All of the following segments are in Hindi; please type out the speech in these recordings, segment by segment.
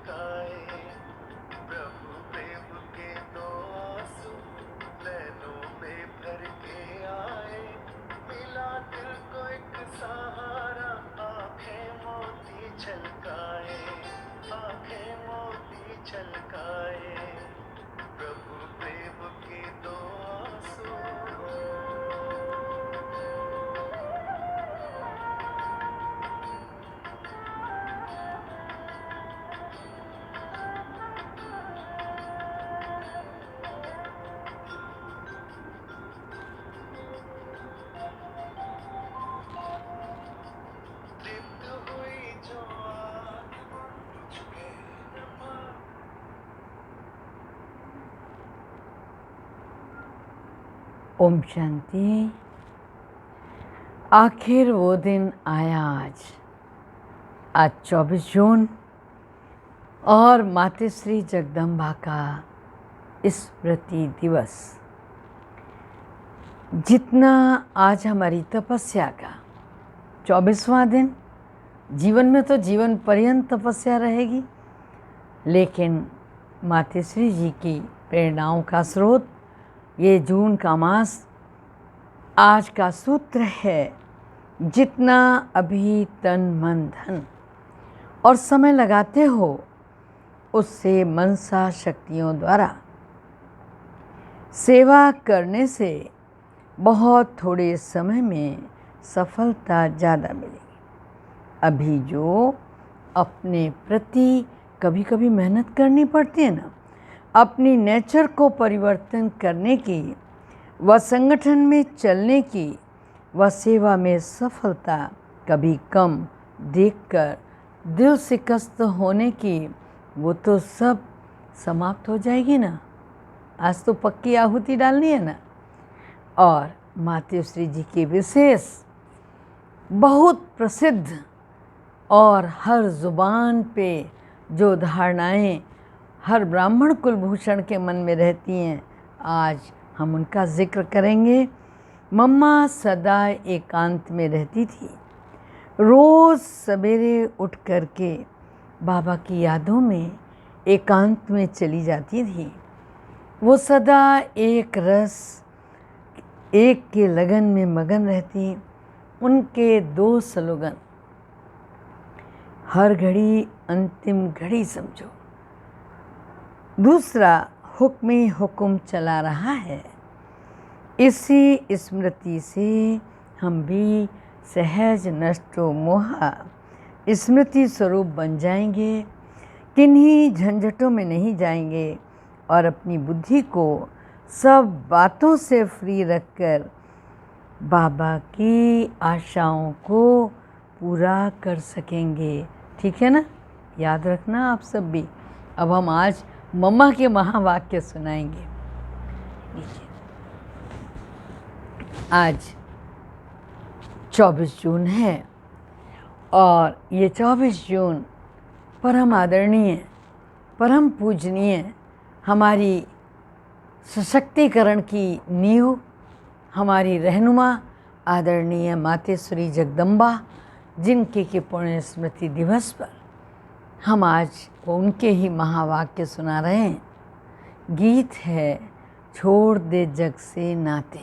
छलकाए, प्रभु प्रेम के दो आंसू नैनों में भर के आए, मिला दिल को एक सहारा, आंखें मोती छलकाए, आंखें मोती छलकाए, प्रभु प्रेम के दो आंसू। तृप्त हुई जो आत्मा तुझके नमा। ओम शांति। आखिर वो दिन आया आज 24 जून और मातृश्री जगदम्बा का स्मृति दिवस। जितना आज हमारी तपस्या का 24वां दिन, जीवन में तो जीवन पर्यंत तपस्या रहेगी, लेकिन मातृश्री जी की प्रेरणाओं का स्रोत ये जून का मास। आज का सूत्र है, जितना अभी तन मन धन और समय लगाते हो, उससे मनसा शक्तियों द्वारा सेवा करने से बहुत थोड़े समय में सफलता ज़्यादा मिलेगी। अभी जो अपने प्रति कभी कभी मेहनत करनी पड़ती है ना, अपनी नेचर को परिवर्तन करने की, व संगठन में चलने की, व सेवा में सफलता कभी कम देखकर दिल शिकस्त होने की, वो तो सब समाप्त हो जाएगी ना। आज तो पक्की आहुति डालनी है ना। और मातृश्री जी की विशेष, बहुत प्रसिद्ध और हर जुबान पे जो धारणाएं हर ब्राह्मण कुलभूषण के मन में रहती हैं, आज हम उनका जिक्र करेंगे। मम्मा सदा एकांत में रहती थी, रोज़ सवेरे उठ कर के बाबा की यादों में एकांत में चली जाती थी। वो सदा एक रस, एक के लगन में मगन रहती। उनके 2 स्लोगन, हर घड़ी अंतिम घड़ी समझो, दूसरा हुक्म ही हुक्म चला रहा है। इसी स्मृति से हम भी सहज नष्टो मोहा स्मृति स्वरूप बन जाएंगे, किन्हीं झंझटों में नहीं जाएंगे और अपनी बुद्धि को सब बातों से फ्री रखकर बाबा की आशाओं को पूरा कर सकेंगे। ठीक है ना, याद रखना आप सब भी। अब हम आज मम्मा के महावाक्य सुनाएंगे। आज 24 जून है और ये 24 जून परम आदरणीय, परम पूजनीय, हमारी सशक्तिकरण की नींव, हमारी रहनुमा आदरणीय मातृश्री जगदम्बा, जिनके के पुण्य स्मृति दिवस पर हम आज उनके ही महावाक्य सुना रहे हैं। गीत है, छोड़ दे जग से नाते।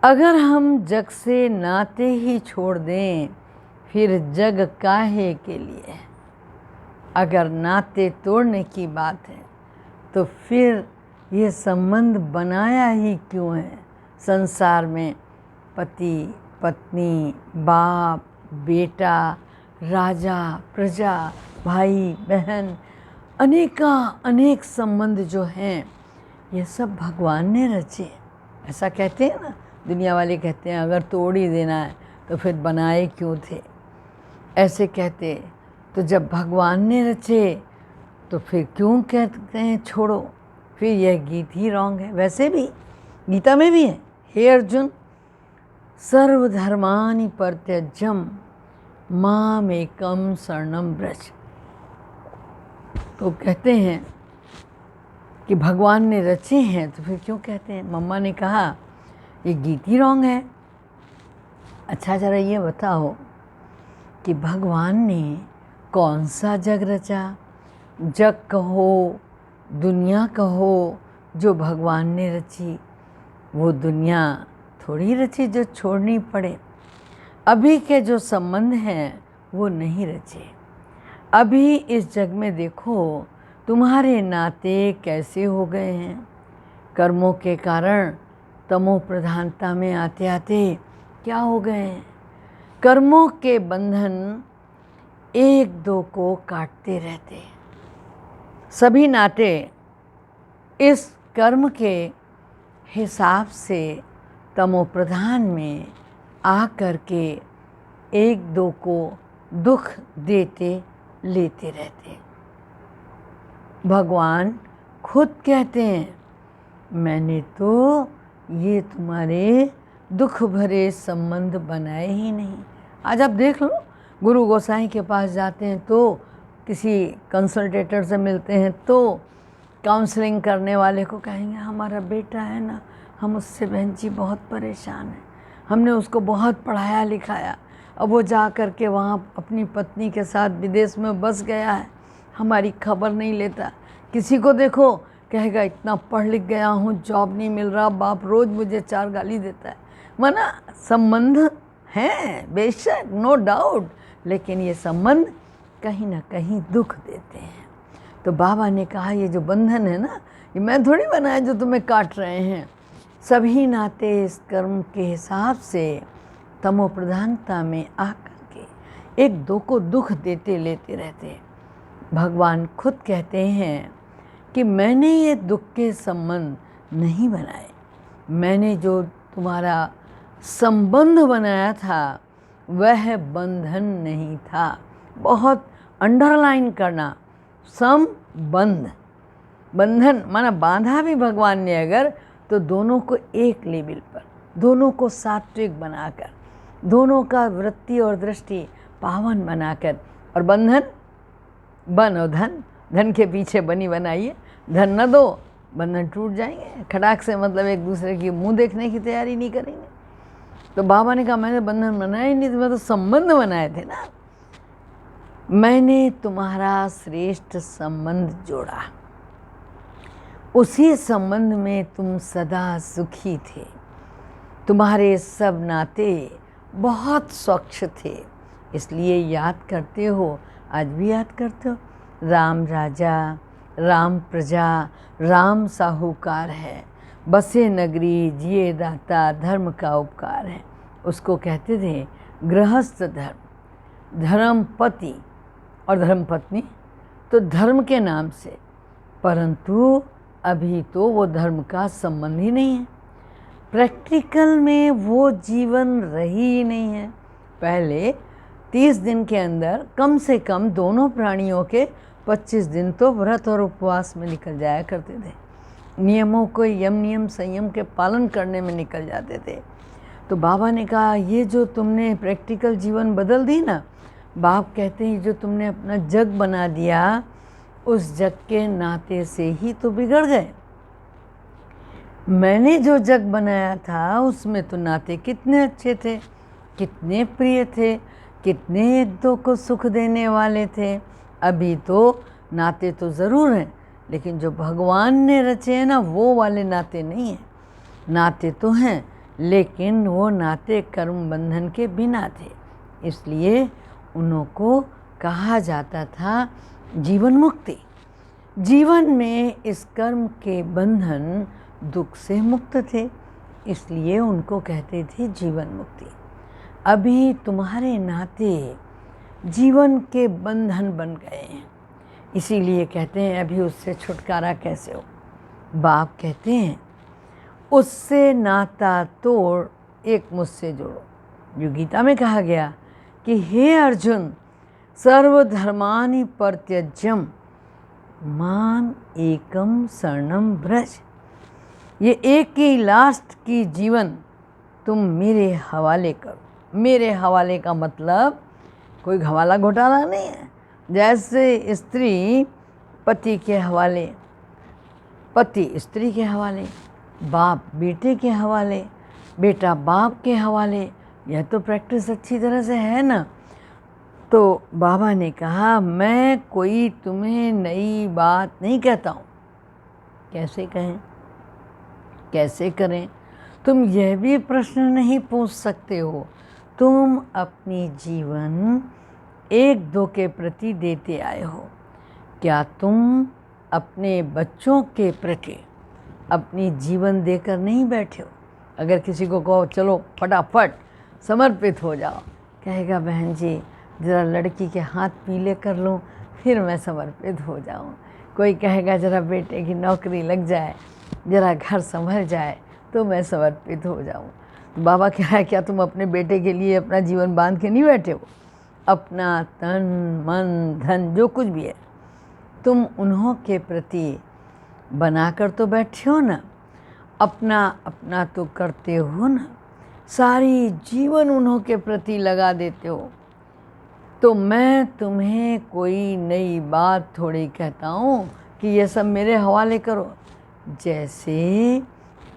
अगर हम जग से नाते ही छोड़ दें, फिर जग काहे के लिए। अगर नाते तोड़ने की बात है तो फिर ये संबंध बनाया ही क्यों है। संसार में पति पत्नी, बाप बेटा, राजा प्रजा, भाई बहन, अनेक संबंध जो हैं, ये सब भगवान ने रचे। ऐसा कहते हैं ना, दुनिया वाले कहते हैं अगर तोड़ ही देना है तो फिर बनाए क्यों थे। ऐसे कहते, तो जब भगवान ने रचे तो फिर क्यों कहते हैं छोड़ो। फिर यह गीत ही रॉन्ग है। वैसे भी गीता में भी है, हे अर्जुन सर्वधर्मानि परित्यज्य मामेकं शरणं व्रज। तो कहते हैं कि भगवान ने रचे हैं तो फिर क्यों कहते हैं। मम्मा ने कहा ये गीत ही रॉन्ग है। अच्छा जरा ये बताओ कि भगवान ने कौन सा जग रचा? जग कहो, दुनिया कहो, जो भगवान ने रची, वो दुनिया थोड़ी रची जो छोड़नी पड़े। अभी के जो संबंध हैं वो नहीं रचे। अभी इस जग में देखो तुम्हारे नाते कैसे हो गए हैं। कर्मों के कारण तमो प्रधानता में आते आते क्या हो गए हैं। कर्मों के बंधन एक दो को काटते रहते हैं। सभी नाते इस कर्म के हिसाब से तमो प्रधान में आ कर के एक दो को दुख देते लेते रहते। भगवान खुद कहते हैं मैंने तो ये तुम्हारे दुख भरे संबंध बनाए ही नहीं। आज आप देख लो, गुरु गोसाई के पास जाते हैं तो किसी कंसल्टेटर से मिलते हैं तो काउंसलिंग करने वाले को कहेंगे हमारा बेटा है ना, हम उससे बहन जी बहुत परेशान हैं, हमने उसको बहुत पढ़ाया लिखाया, अब वो जा कर के वहाँ अपनी पत्नी के साथ विदेश में बस गया है, हमारी खबर नहीं लेता। किसी को देखो कहेगा इतना पढ़ लिख गया हूँ, जॉब नहीं मिल रहा, बाप रोज़ मुझे 4 गाली देता है। माना संबंध हैं बेशक, नो डाउट, लेकिन ये संबंध कहीं ना कहीं दुख देते हैं। तो बाबा ने कहा ये जो बंधन है ना, ये मैं थोड़ी बनाया जो तुम्हें काट रहे हैं। सभी नाते इस कर्म के हिसाब से तमो प्रधानता में आकर के एक दो को दुख देते लेते रहते। भगवान खुद कहते हैं कि मैंने ये दुख के संबंध नहीं बनाए, मैंने जो तुम्हारा संबंध बनाया था वह बंधन नहीं था। बहुत अंडरलाइन करना, संबंध। बंधन माना बांधा भी भगवान ने अगर, तो दोनों को एक लेवल पर, दोनों को सात्विक बनाकर, दोनों का वृत्ति और दृष्टि पावन बनाकर। और बंधन, बन और धन, धन के पीछे बनी बनाइए, धन न दो बंधन टूट जाएंगे। खटाक से मतलब एक दूसरे की मुंह देखने की तैयारी नहीं करेंगे। तो बाबा ने कहा मैंने बंधन बनाया ही नहीं, मैं तो संबंध बनाए थे ना। मैंने तुम्हारा श्रेष्ठ संबंध जोड़ा, उसी संबंध में तुम सदा सुखी थे। तुम्हारे सब नाते बहुत स्वच्छ थे, इसलिए याद करते हो, आज भी याद करते हो। राम राजा, राम प्रजा, राम साहूकार है, बसे नगरी जिए दाता, धर्म का उपकार है। उसको कहते थे गृहस्थ धर्म, धर्मपति और धर्मपत्नी, तो धर्म के नाम से, परंतु अभी तो वो धर्म का संबंध ही नहीं है। प्रैक्टिकल में वो जीवन रही ही नहीं है। पहले 30 दिन के अंदर कम से कम दोनों प्राणियों के 25 दिन तो व्रत और उपवास में निकल जाया करते थे, नियमों को यम नियम संयम के पालन करने में निकल जाते थे। तो बाबा ने कहा ये जो तुमने प्रैक्टिकल जीवन बदल दी ना, बाप कहते हैं जो तुमने अपना जग बना दिया, उस जग के नाते से ही तो बिगड़ गए। मैंने जो जग बनाया था उसमें तो नाते कितने अच्छे थे, कितने प्रिय थे, कितने एक दो को सुख देने वाले थे। अभी तो नाते तो ज़रूर हैं, लेकिन जो भगवान ने रचे हैं ना वो वाले नाते नहीं हैं। नाते तो हैं, लेकिन वो नाते कर्म बंधन के बिना थे, इसलिए उन्हों को कहा जाता था जीवन मुक्ति। जीवन में इस कर्म के बंधन दुख से मुक्त थे, इसलिए उनको कहते थे जीवन मुक्ति। अभी तुम्हारे नाते जीवन के बंधन बन गए हैं, इसीलिए कहते हैं अभी उससे छुटकारा कैसे हो। बाप कहते हैं उससे नाता तोड़, एक मुझसे जोड़ो। जो गीता में कहा गया कि हे अर्जुन सर्वधर्मानि परित्यज्यम माम एकम शरणम व्रज। ये एक ही लास्ट की जीवन तुम मेरे हवाले करो। मेरे हवाले का मतलब कोई हवाला घोटाला नहीं है। जैसे स्त्री पति के हवाले, पति स्त्री के हवाले, बाप बेटे के हवाले, बेटा बाप के हवाले, यह तो प्रैक्टिस अच्छी तरह से है ना। तो बाबा ने कहा, मैं कोई तुम्हें नई बात नहीं कहता हूँ। कैसे कहें, कैसे करें? तुम यह भी प्रश्न नहीं पूछ सकते हो। तुम अपनी जीवन एक दो के प्रति देते आए हो। क्या तुम अपने बच्चों के प्रति अपनी जीवन देकर नहीं बैठे हो? अगर किसी को कहो चलो फटाफट समर्पित हो जाओ, कहेगा बहन जी ज़रा लड़की के हाथ पीले कर लूँ फिर मैं समर्पित हो जाऊँ। कोई कहेगा ज़रा बेटे की नौकरी लग जाए, ज़रा घर संभल जाए तो मैं समर्पित हो जाऊँ। तो बाबा कह रहा है, क्या तुम अपने बेटे के लिए अपना जीवन बांध के नहीं बैठे हो? अपना तन मन धन जो कुछ भी है तुम उन्हों के प्रति बनाकर तो बैठे हो ना। अपना अपना तो करते हो ना, सारी जीवन उन्हों के प्रति लगा देते हो। तो मैं तुम्हें कोई नई बात थोड़ी कहता हूँ कि ये सब मेरे हवाले करो। जैसे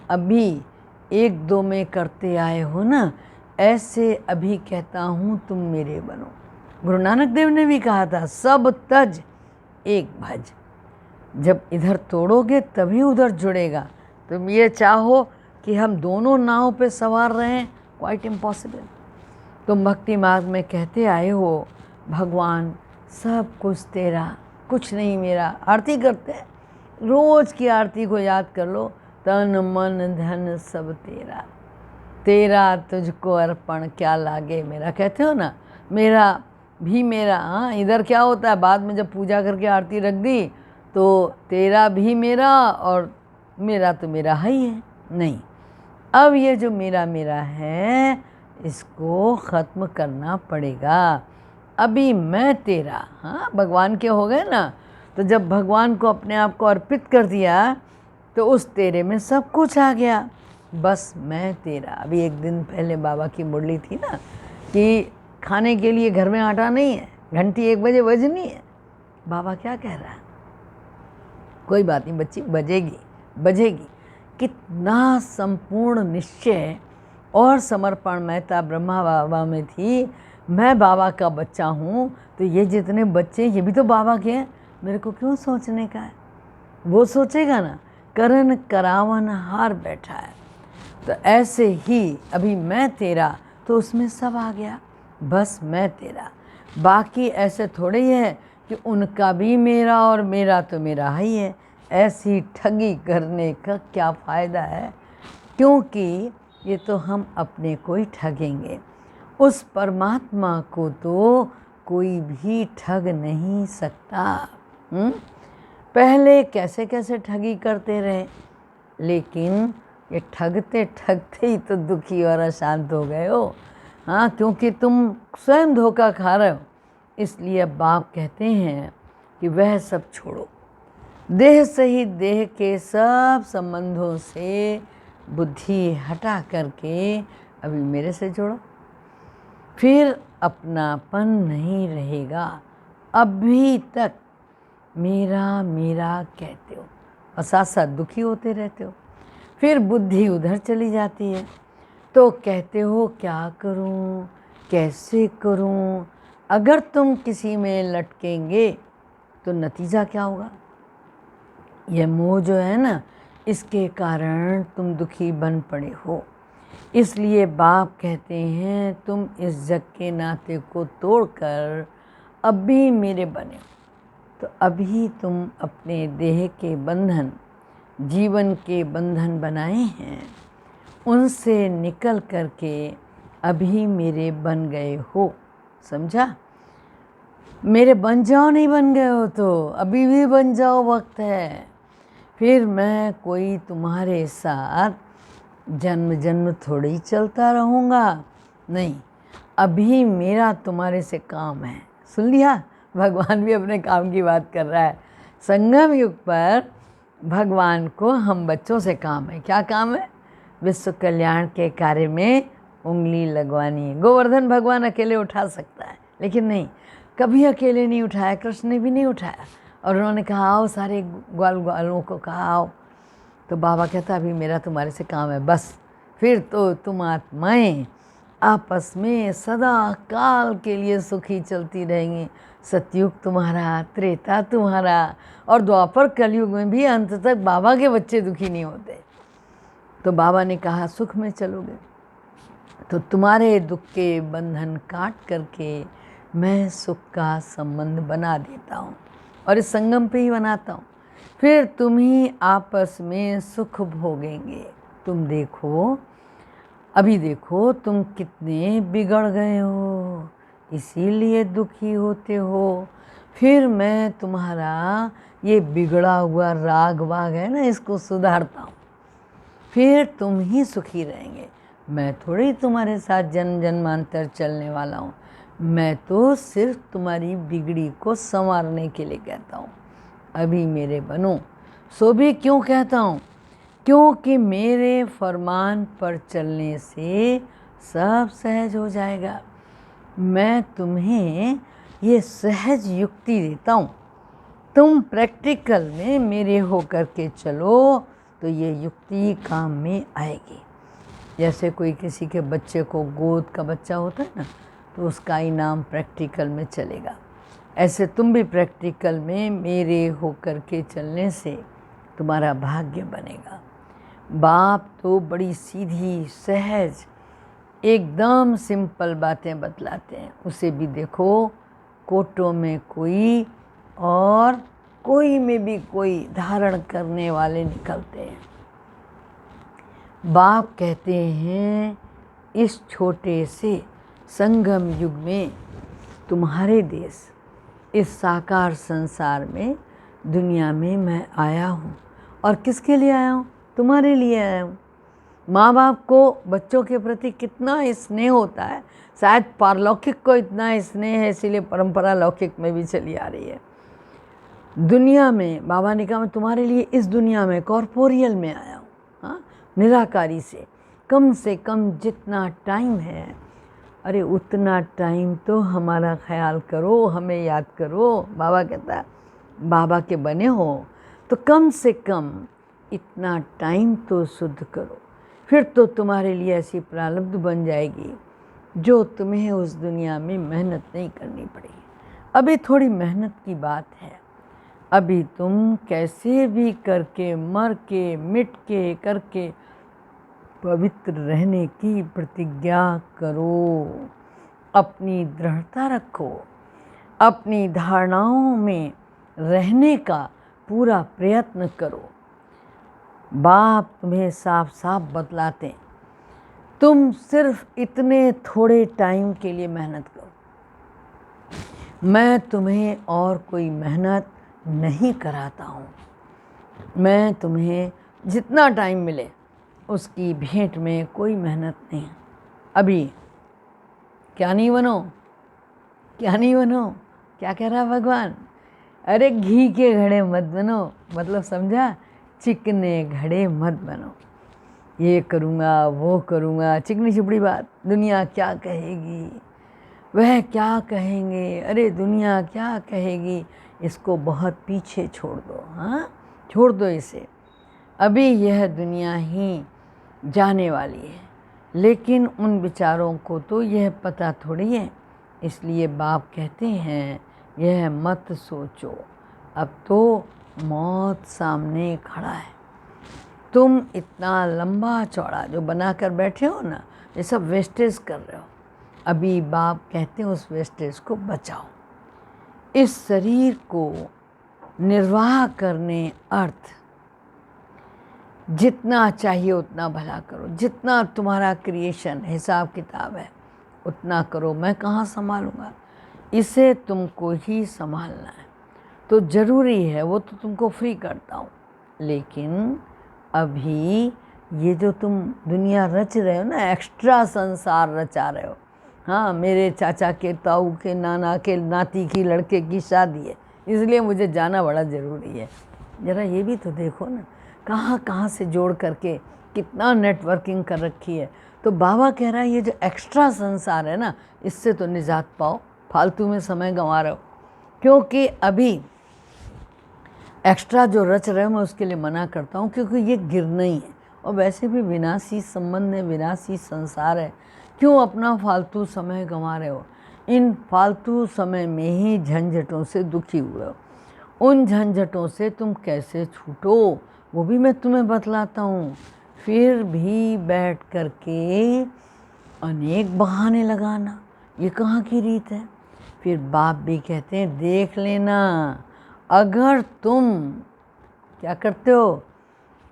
अभी एक दो में करते आए हो ना, ऐसे अभी कहता हूँ तुम मेरे बनो। गुरु नानक देव ने भी कहा था, सब तज एक भज। जब इधर तोड़ोगे तभी उधर जुड़ेगा। तुम ये चाहो कि हम दोनों नाव पे सवार रहें, क्वाइट इम्पॉसिबल। तुम भक्ति मार्ग में कहते आए हो, भगवान सब कुछ तेरा, कुछ नहीं मेरा। आरती करते हैं, रोज़ की आरती को याद कर लो, तन मन धन सब तेरा, तेरा तुझको अर्पण क्या लागे मेरा। कहते हो ना, मेरा भी मेरा। हाँ, इधर क्या होता है, बाद में जब पूजा करके आरती रख दी तो तेरा भी मेरा और मेरा तो मेरा है ही है नहीं। अब ये जो मेरा मेरा है इसको ख़त्म करना पड़ेगा। अभी मैं तेरा, हाँ भगवान के हो गए ना। तो जब भगवान को अपने आप को अर्पित कर दिया तो उस तेरे में सब कुछ आ गया। बस मैं तेरा। अभी एक दिन पहले बाबा की मुरली थी ना कि खाने के लिए घर में आटा नहीं है, घंटी 1 बजे बजनी है। बाबा क्या कह रहा है, कोई बात नहीं बच्ची, बजेगी बजेगी। कितना संपूर्ण निश्चय और समर्पण महता ब्रह्मा बाबा में थी। मैं बाबा का बच्चा हूँ तो ये जितने बच्चे ये भी तो बाबा के हैं, मेरे को क्यों सोचने का है। वो सोचेगा ना, करन करावन हार बैठा है। तो ऐसे ही अभी मैं तेरा, तो उसमें सब आ गया। बस मैं तेरा। बाकी ऐसे थोड़े ही है कि उनका भी मेरा और मेरा तो मेरा ही है। ऐसी ठगी करने का क्या फ़ायदा है, क्योंकि ये तो हम अपने को ही ठगेंगे। उस परमात्मा को तो कोई भी ठग नहीं सकता। पहले कैसे कैसे ठगी करते रहे, लेकिन ये ठगते ठगते ही तो दुखी और अशांत हो गए हो। हाँ, क्योंकि तुम स्वयं धोखा खा रहे हो। इसलिए अब बाप कहते हैं कि वह सब छोड़ो, देह सहित देह के सब संबंधों से बुद्धि हटा करके अभी मेरे से जोड़ो, फिर अपनापन नहीं रहेगा। अभी तक मेरा मेरा कहते हो और साथ साथ दुखी होते रहते हो। फिर बुद्धि उधर चली जाती है तो कहते हो क्या करूं, कैसे करूं। अगर तुम किसी में लटकेंगे तो नतीजा क्या होगा। यह मोह जो है ना, इसके कारण तुम दुखी बन पड़े हो। इसलिए बाप कहते हैं तुम इस जग के नाते को तोड़कर अब भी मेरे बने हो। तो अभी तुम अपने देह के बंधन, जीवन के बंधन बनाए हैं, उनसे निकल करके अभी मेरे बन गए हो। समझा? मेरे बन जाओ, नहीं बन गए हो तो अभी भी बन जाओ, वक्त है। फिर मैं कोई तुम्हारे साथ जन्म जन्म थोड़ी चलता रहूँगा, नहीं। अभी मेरा तुम्हारे से काम है। सुन लिया, भगवान भी अपने काम की बात कर रहा है। संगम युग पर भगवान को हम बच्चों से काम है। क्या काम है? विश्व कल्याण के कार्य में उंगली लगवानी है। गोवर्धन भगवान अकेले उठा सकता है, लेकिन नहीं, कभी अकेले नहीं उठाया। कृष्ण ने भी नहीं उठाया। और उन्होंने कहा आओ, सारे ग्वाल ग्वालों को कहा आओ। तो बाबा कहता अभी मेरा तुम्हारे से काम है। बस फिर तो तुम आत्माएं आपस में सदा काल के लिए सुखी चलती रहेंगी। सतयुग तुम्हारा, त्रेता तुम्हारा, और द्वापर कलयुग में भी अंत तक बाबा के बच्चे दुखी नहीं होते। तो बाबा ने कहा सुख में चलोगे तो तुम्हारे दुख के बंधन काट करके मैं सुख का संबंध बना देता हूँ, और इस संगम पे ही बनाता हूँ। फिर तुम ही आपस में सुख भोगेंगे। तुम देखो, अभी देखो तुम कितने बिगड़ गए हो, इसीलिए दुखी होते हो। फिर मैं तुम्हारा ये बिगड़ा हुआ राग वाग है ना, इसको सुधारता हूँ, फिर तुम ही सुखी रहेंगे। मैं थोड़ी तुम्हारे साथ जन्म जन्मांतर चलने वाला हूँ, मैं तो सिर्फ तुम्हारी बिगड़ी को संवारने के लिए कहता हूँ। अभी मेरे बनो। सो भी क्यों कहता हूँ? क्योंकि मेरे फरमान पर चलने से सब सहज हो जाएगा। मैं तुम्हें ये सहज युक्ति देता हूँ, तुम प्रैक्टिकल में मेरे होकर के चलो तो ये युक्ति काम में आएगी। जैसे कोई किसी के बच्चे को, गोद का बच्चा होता है ना, तो उसका इनाम प्रैक्टिकल में चलेगा। ऐसे तुम भी प्रैक्टिकल में मेरे होकर के चलने से तुम्हारा भाग्य बनेगा। बाप तो बड़ी सीधी सहज एकदम सिंपल बातें बतलाते हैं। उसे भी देखो, कोटों में कोई और कोई में भी कोई धारण करने वाले निकलते हैं। बाप कहते हैं इस छोटे से संगम युग में तुम्हारे देश, इस साकार संसार में, दुनिया में मैं आया हूँ। और किसके लिए आया हूँ? तुम्हारे लिए आया हूँ। माँ बाप को बच्चों के प्रति कितना स्नेह होता है, शायद पारलौकिक को इतना स्नेह है, इसीलिए परंपरा लौकिक में भी चली आ रही है। दुनिया में बाबा ने कहा मैं तुम्हारे लिए इस दुनिया में कॉर्पोरियल में आया हूँ, हाँ, निराकारी से कम जितना टाइम है, अरे उतना टाइम तो हमारा ख्याल करो, हमें याद करो। बाबा कहता है बाबा के बने हो तो कम से कम इतना टाइम तो शुद्ध करो, फिर तो तुम्हारे लिए ऐसी प्रारब्ध बन जाएगी जो तुम्हें उस दुनिया में मेहनत नहीं करनी पड़ेगी। अभी थोड़ी मेहनत की बात है। अभी तुम कैसे भी करके, मर के, मिट के करके पवित्र रहने की प्रतिज्ञा करो, अपनी दृढ़ता रखो, अपनी धारणाओं में रहने का पूरा प्रयत्न करो। बाप तुम्हें साफ साफ बतलाते हैं तुम सिर्फ इतने थोड़े टाइम के लिए मेहनत करो, मैं तुम्हें और कोई मेहनत नहीं कराता हूँ। मैं तुम्हें जितना टाइम मिले उसकी भेंट में कोई मेहनत नहीं। अभी क्या नहीं बनो, क्या नहीं बनो, क्या कह रहा भगवान? अरे घी के घड़े मत बनो, मतलब समझा, चिकने घड़े मत बनो। ये करूँगा, वो करूँगा, चिकनी चुपड़ी बात, दुनिया क्या कहेगी, वह क्या कहेंगे, अरे दुनिया क्या कहेगी, इसको बहुत पीछे छोड़ दो। हाँ, छोड़ दो इसे। अभी यह दुनिया ही जाने वाली है, लेकिन उन विचारों को तो यह पता थोड़ी है। इसलिए बाप कहते हैं यह मत सोचो, अब तो मौत सामने खड़ा है। तुम इतना लंबा चौड़ा जो बनाकर बैठे हो ना, ये सब वेस्टेज कर रहे हो। अभी बाप कहते हैं उस वेस्टेज को बचाओ। इस शरीर को निर्वाह करने अर्थ जितना चाहिए उतना भला करो, जितना तुम्हारा क्रिएशन हिसाब किताब है उतना करो। मैं कहाँ संभालूंगा, इसे तुमको ही संभालना है। तो ज़रूरी है, वो तो तुमको फ्री करता हूँ, लेकिन अभी ये जो तुम दुनिया रच रहे हो ना, एक्स्ट्रा संसार रचा रहे हो। हाँ, मेरे चाचा के, ताऊ के, नाना के नाती की लड़के की शादी है, इसलिए मुझे जाना बड़ा ज़रूरी है। ज़रा ये भी तो देखो ना, कहाँ कहाँ से जोड़ करके कितना नेटवर्किंग कर रखी है। तो बाबा कह रहा है ये जो एक्स्ट्रा संसार है ना, इससे तो निजात पाओ, फालतू में समय गंवा रहे हो। क्योंकि अभी एक्स्ट्रा जो रच रहे हो मैं उसके लिए मना करता हूँ, क्योंकि ये गिरना ही है, और वैसे भी विनाशी संबंध है, विनाशी संसार है। क्यों अपना फालतू समय गंवा रहे हो? इन फालतू समय में ही झंझटों से दुखी हुए हो। उन झंझटों से तुम कैसे छूटो वो भी मैं तुम्हें बतलाता हूँ। फिर भी बैठ कर के अनेक बहाने लगाना, ये कहाँ की रीत है? फिर बाप भी कहते हैं देख लेना, अगर तुम क्या करते हो,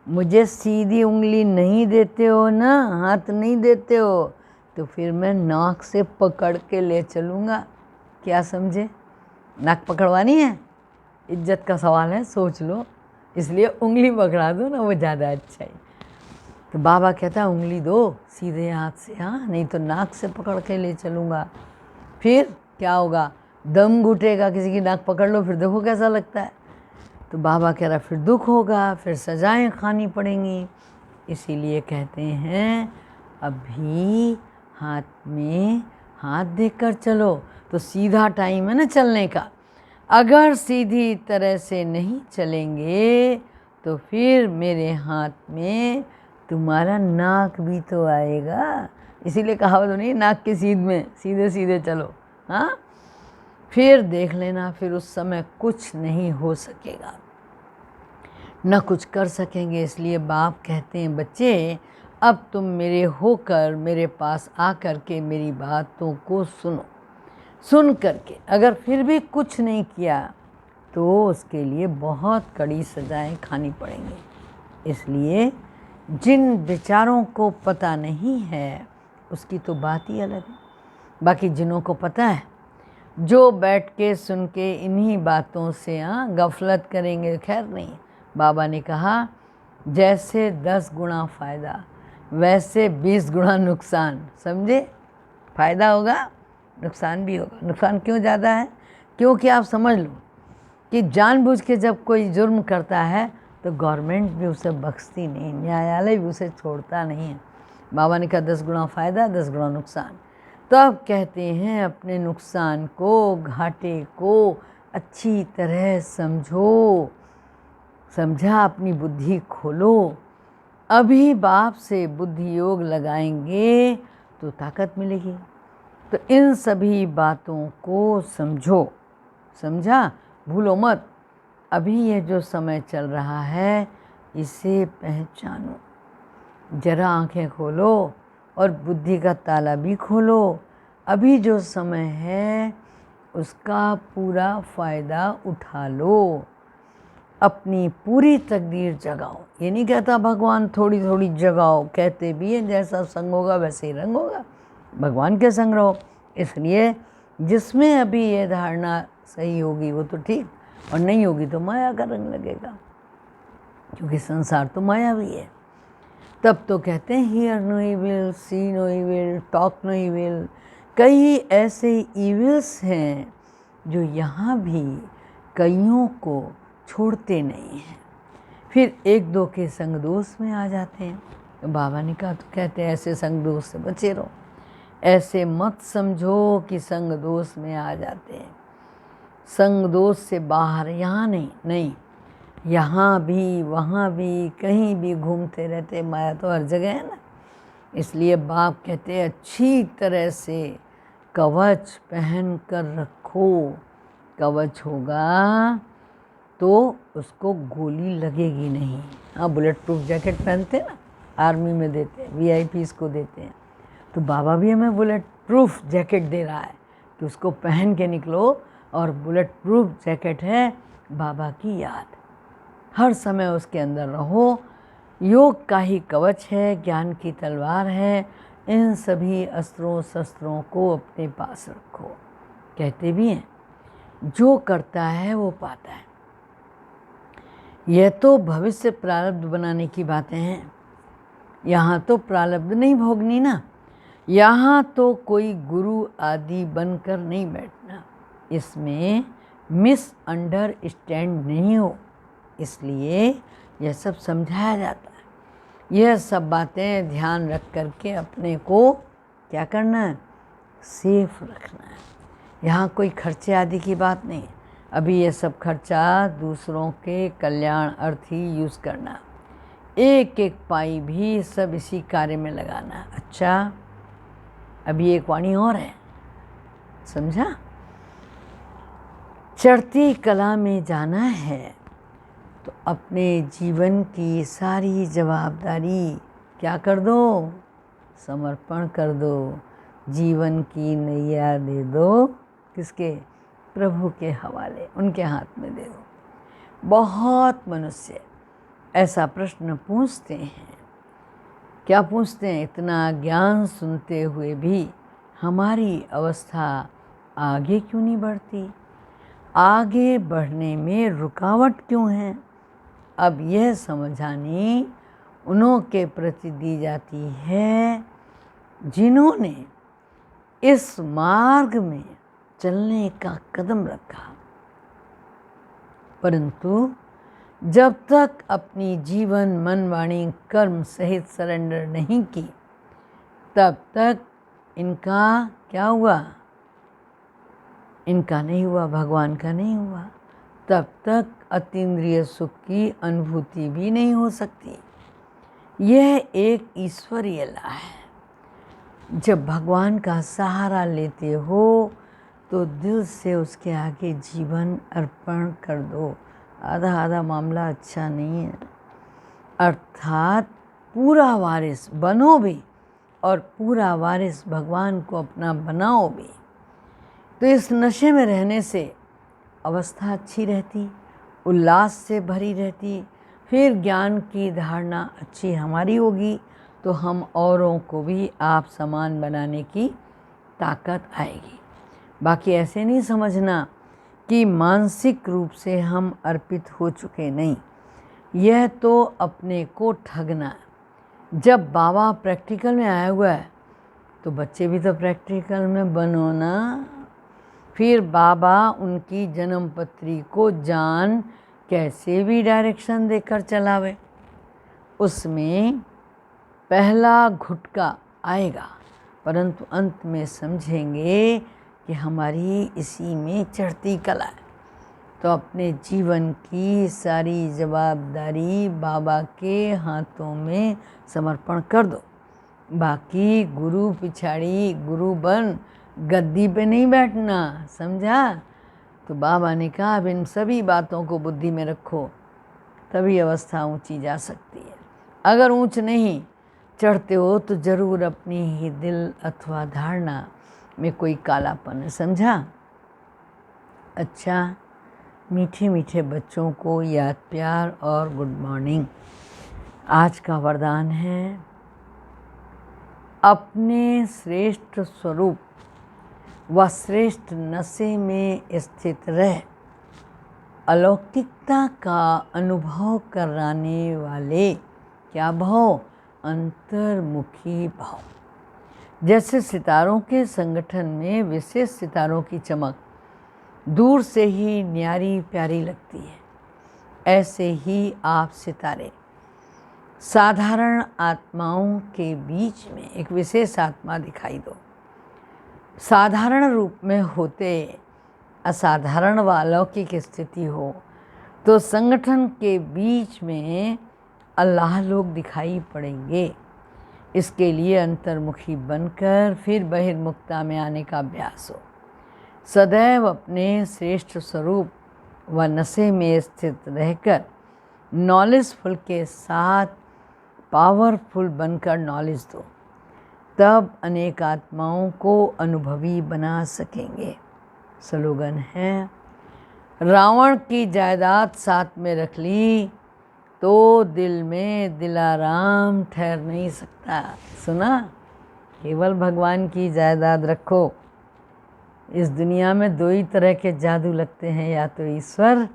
मुझे सीधी उंगली नहीं देते हो ना, हाथ नहीं देते हो, तो फिर मैं नाक से पकड़ के ले चलूँगा। क्या समझे? नाक पकड़वानी है, इज्जत का सवाल है, सोच लो, इसलिए उंगली पकड़ा दो ना, वो ज़्यादा अच्छा है। तो बाबा कहता है उंगली दो सीधे हाथ से, हाँ, नहीं तो नाक से पकड़ के ले चलूँगा। फिर क्या होगा? दम घुटेगा, किसी की नाक पकड़ लो फिर देखो कैसा लगता है। तो बाबा कह रहा फिर दुख होगा, फिर सजाएं खानी पड़ेंगी। इसीलिए कहते हैं अभी हाथ में हाथ देकर चलो। तो सीधा टाइम है ना चलने का। अगर सीधी तरह से नहीं चलेंगे तो फिर मेरे हाथ में तुम्हारा नाक भी तो आएगा। इसीलिए कहावत नहीं, नाक की सीध में सीधे सीधे चलो। हाँ, फिर देख लेना, फिर उस समय कुछ नहीं हो सकेगा, न कुछ कर सकेंगे। इसलिए बाप कहते हैं बच्चे, अब तुम मेरे होकर मेरे पास आकर के मेरी बातों को सुनो। सुन करके अगर फिर भी कुछ नहीं किया तो उसके लिए बहुत कड़ी सजाएं खानी पड़ेंगी। इसलिए जिन विचारों को पता नहीं है उसकी तो बात ही अलग है। बाकी जिन्हों को पता है, जो बैठ के सुन के इन्हीं बातों से गफलत करेंगे, खैर नहीं। बाबा ने कहा जैसे 10 गुना फ़ायदा वैसे 20 गुना नुकसान। समझे? फ़ायदा होगा, नुकसान भी होगा। नुकसान क्यों ज़्यादा है? क्योंकि आप समझ लो कि जानबूझ के जब कोई जुर्म करता है तो गवर्नमेंट भी उसे बख्शती नहीं, न्यायालय भी उसे छोड़ता नहीं है। बाबा ने कहा 10 गुना फ़ायदा 10 गुना नुकसान। तो अब कहते हैं अपने नुकसान को, घाटे को अच्छी तरह समझो। समझा? अपनी बुद्धि खोलो। अभी बाप से बुद्धि योग लगाएंगे तो ताकत मिलेगी। तो इन सभी बातों को समझो। समझा? भूलो मत। अभी ये जो समय चल रहा है इसे पहचानो। जरा आंखें खोलो और बुद्धि का ताला भी खोलो। अभी जो समय है उसका पूरा फ़ायदा उठा लो। अपनी पूरी तकदीर जगाओ। ये नहीं कहता भगवान थोड़ी थोड़ी जगाओ, कहते भी हैं जैसा संग होगा वैसे ही रंग होगा। भगवान के संग रहो। इसलिए जिसमें अभी ये धारणा सही होगी वो तो ठीक, और नहीं होगी तो माया का रंग लगेगा, क्योंकि संसार तो माया भी है। तब तो कहते हैं hear no evil, see no evil, talk no evil. कई ऐसे इविल्स हैं जो यहाँ भी कईयों को छोड़ते नहीं हैं, फिर एक दो के संग दोष में आ जाते हैं। तो बाबा ने कहा, तो कहते हैं ऐसे संग दोष से बचे रहो। ऐसे मत समझो कि संग दोष में आ जाते हैं। संग दोष से बाहर यहाँ नहीं, यहाँ भी वहाँ भी कहीं भी घूमते रहते। माया तो हर जगह है ना। इसलिए बाप कहते हैं अच्छी तरह से कवच पहन कर रखो। कवच होगा तो उसको गोली लगेगी नहीं। हाँ, बुलेट प्रूफ जैकेट पहनते हैं ना, आर्मी में देते हैं, VIPs को देते हैं। तो बाबा भी हमें बुलेट प्रूफ जैकेट दे रहा है कि उसको पहन के निकलो। और बुलेट प्रूफ जैकेट है बाबा की याद, हर समय उसके अंदर रहो। योग का ही कवच है, ज्ञान की तलवार है। इन सभी अस्त्रों शस्त्रों को अपने पास रखो। कहते भी हैं जो करता है वो पाता है। यह तो भविष्य प्रारब्ध बनाने की बातें हैं। यहाँ तो प्रारब्ध नहीं भोगनी ना, यहाँ तो कोई गुरु आदि बनकर नहीं बैठना। इसमें मिसअंडरस्टैंड नहीं हो, इसलिए यह सब समझाया जाता है। यह सब बातें ध्यान रख करके अपने को क्या करना है, सेफ रखना है। यहाँ कोई खर्चे आदि की बात नहीं। अभी ये सब खर्चा दूसरों के कल्याण अर्थ ही यूज़ करना, एक एक पाई भी सब इसी कार्य में लगाना। अच्छा, अभी एक वाणी और है, समझा? चढ़ती कला में जाना है तो अपने जीवन की सारी जवाबदारी क्या कर दो? समर्पण कर दो। जीवन की नैया दे दो, किसके? प्रभु के हवाले, उनके हाथ में दे दो। बहुत मनुष्य ऐसा प्रश्न पूछते हैं। क्या पूछते हैं? इतना ज्ञान सुनते हुए भी हमारी अवस्था आगे क्यों नहीं बढ़ती? आगे बढ़ने में रुकावट क्यों है? अब यह समझानी उन्हों के प्रति दी जाती है जिन्होंने इस मार्ग में चलने का कदम रखा, परंतु जब तक अपनी जीवन मन वाणी कर्म सहित सरेंडर नहीं की, तब तक इनका क्या हुआ? इनका नहीं हुआ, भगवान का नहीं हुआ। तब तक अतीन्द्रिय सुख की अनुभूति भी नहीं हो सकती। यह एक ईश्वरीय ला है। जब भगवान का सहारा लेते हो तो दिल से उसके आगे जीवन अर्पण कर दो। आधा आधा मामला अच्छा नहीं है। अर्थात पूरा वारिस बनो भी और पूरा वारिस भगवान को अपना बनाओ भी। तो इस नशे में रहने से अवस्था अच्छी रहती, उल्लास से भरी रहती। फिर ज्ञान की धारणा अच्छी हमारी होगी तो हम औरों को भी आप समान बनाने की ताकत आएगी। बाकी ऐसे नहीं समझना कि मानसिक रूप से हम अर्पित हो चुके, नहीं। यह तो अपने को ठगना। जब बाबा प्रैक्टिकल में आया हुआ है तो बच्चे भी तो प्रैक्टिकल में बनो ना। फिर बाबा उनकी जन्म पत्री को जान कैसे भी डायरेक्शन देकर चलावे। उसमें पहला घुटका आएगा, परंतु अंत में समझेंगे कि हमारी इसी में चढ़ती कला है। तो अपने जीवन की सारी जवाबदारी बाबा के हाथों में समर्पण कर दो। बाकी गुरु पिछाड़ी गुरु बन गद्दी पे नहीं बैठना, समझा? तो बाबा ने कहा अब इन सभी बातों को बुद्धि में रखो, तभी अवस्था ऊंची जा सकती है। अगर ऊंच नहीं चढ़ते हो तो ज़रूर अपनी ही दिल अथवा धारणा में कोई कालापन है, समझा? अच्छा, मीठे मीठे बच्चों को याद प्यार और गुड मॉर्निंग। आज का वरदान है अपने श्रेष्ठ स्वरूप व श्रेष्ठ नशे में स्थित रह अलौकिकता का अनुभव कराने वाले क्या भाव? अंतर्मुखी भाव। जैसे सितारों के संगठन में विशेष सितारों की चमक दूर से ही न्यारी प्यारी लगती है, ऐसे ही आप सितारे साधारण आत्माओं के बीच में एक विशेष आत्मा दिखाई दो। साधारण रूप में होते असाधारण व अलौकिक स्थिति हो तो संगठन के बीच में अल्लाह लोग दिखाई पड़ेंगे। इसके लिए अंतर्मुखी बनकर फिर बहिर्मुखता में आने का अभ्यास हो। सदैव अपने श्रेष्ठ स्वरूप व नशे में स्थित रहकर नॉलेजफुल के साथ पावरफुल बनकर नॉलेज दो, तब अनेक आत्माओं को अनुभवी बना सकेंगे। स्लोगन है रावण की जायदाद साथ में रख ली तो दिल में दिलाराम ठहर नहीं सकता। सुना? केवल भगवान की जायदाद रखो। इस दुनिया में दो ही तरह के जादू लगते हैं, या तो ईश्वर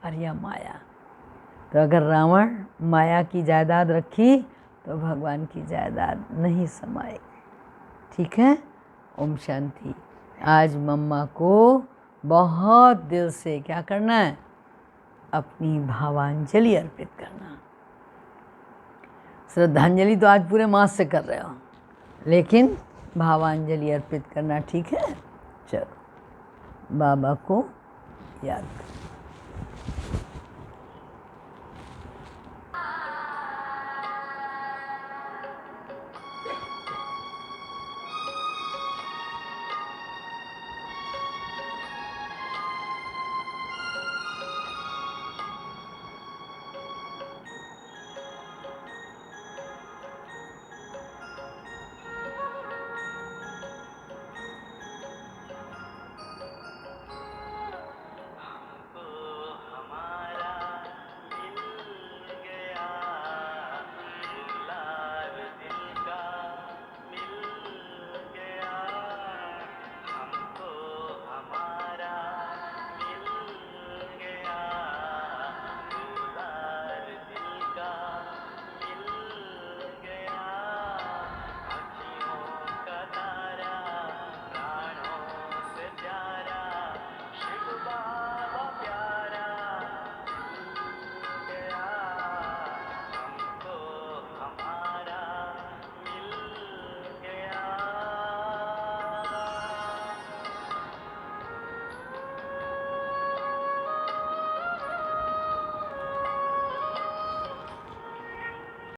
और या माया। तो अगर रावण माया की जायदाद रखी तो भगवान की जायदाद नहीं समाएगी। ठीक है? ओम शांति। आज मम्मा को बहुत दिल से क्या करना है? अपनी भावांजलि अर्पित करना। श्रद्धांजलि तो आज पूरे मास से कर रहे हो, लेकिन भावांजलि अर्पित करना, ठीक है? चलो बाबा को याद करो।